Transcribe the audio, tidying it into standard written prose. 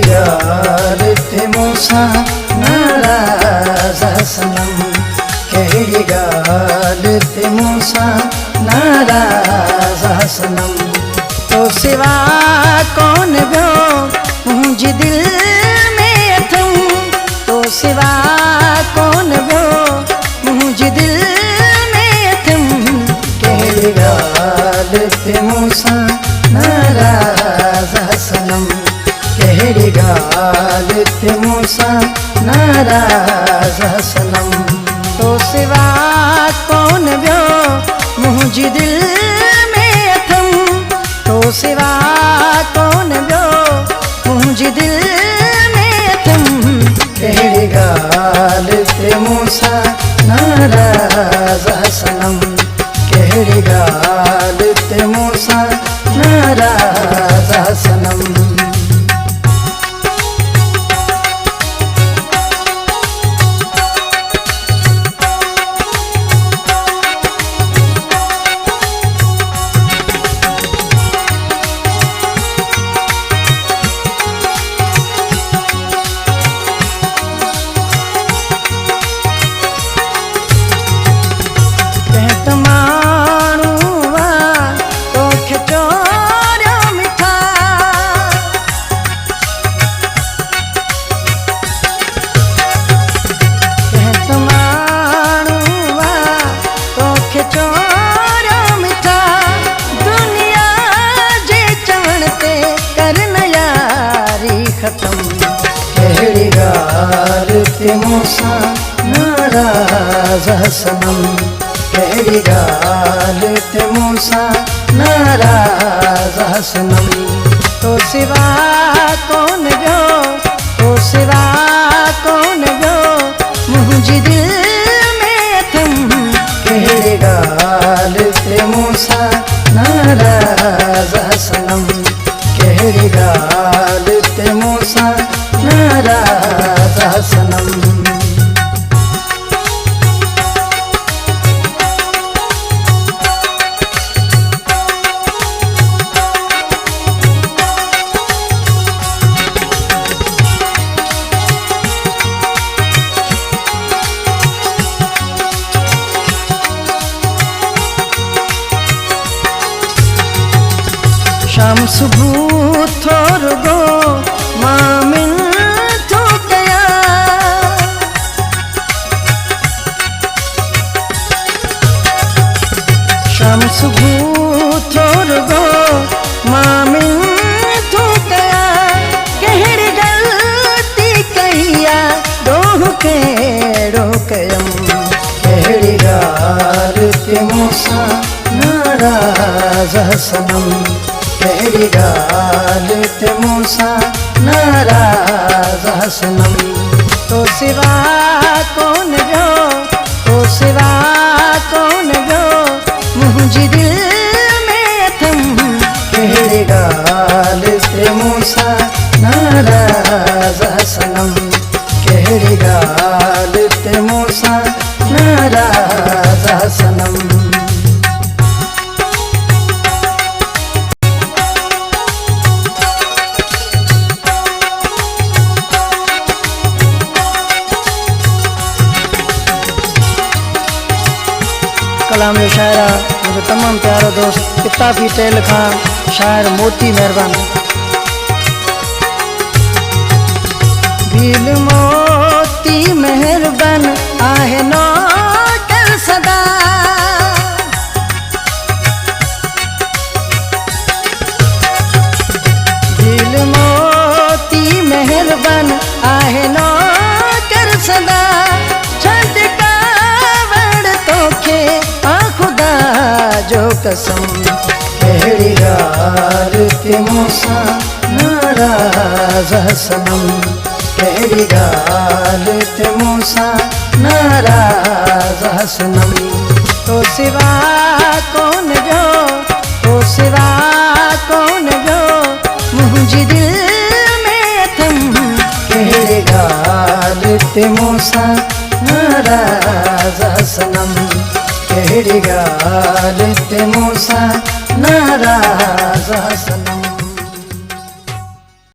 गाल ते मूंसां नाराज़ सनम, कहिड़ी गाल ते मूंसां नाराज़ सनम। तो सिवा कौन ॿियो मुंहिंजी दिल में अथम, तो सिवा कौन ॿियो मुंहिंजी दिल में अथम, कहिड़ी गाल ते मूंसां नाराज़ सनम, कहिड़ी गाल ते मूंसां नाराज़ सनम। तो सिवा कौन ॿियो मुंहिंजी दिल में अथम, तो सिवा कौन ॿियो मुंहिंजी दिल में अथम, कहिड़ी गाल ते मूंसां नाराज़ सनम, कहिड़ी गाल ते मूंसां नाराज़ सनम। कहिड़ी गाल ते मूंसां नाराज़ सनम, कहिड़ी गाल ते मूंसां नाराज़ सनम। तो सिवा कौन ॿियो, तो सिवा कौन ॿियो मुंहिंजी दिल में अथम, कहिड़ी गाल ते मूंसां नाराज़ सनम, कहिड़ी गाल ते मूंसां नाराज़ सनम। शाम सुबह थोर गो मामिन तो गया, शाम सुबह थोर गो मामिन तो गया, कहिड़ी गलती कईया डोह कहिड़ो कयम, कहिड़ी गाल ते मूंसां नाराज़ सनम, कहिड़ी गाल ते मूंसां नाराज़ सनम। तो सिवा कौन ॿियो, तो सिवा कौन ॿियो मुंहिंजी दिल में अथम, कहिड़ी गाल ते मूंसां नाराज़ सनम, कहिड़ी गाल ते मूंसां नाराज़ सनम। कलाम जो शायरा मुझे तमाम प्यारो दोस्त किताबी टेल खां शायर मोती मेहरबान। दिल मोती मेहरबान आहे नौकर सदा, दिल मोती मेहरबान आहे नौकर सदा, छंद कावड़ तोखे खुदा जो कसम, कहिड़ी गाल ते मूंसां नाराज़ सनम, कहिड़ी गाल ते मूंसां नाराज़ सनम। तो सिवा कौन ॿियो, तो सिवा कौन ॿियो मुंहिंजी दिल में अथम, कहिड़ी गाल ते मूंसां नाराज़ सनम, कहिड़ी गाल ते मूंसां नाराज़ सनम।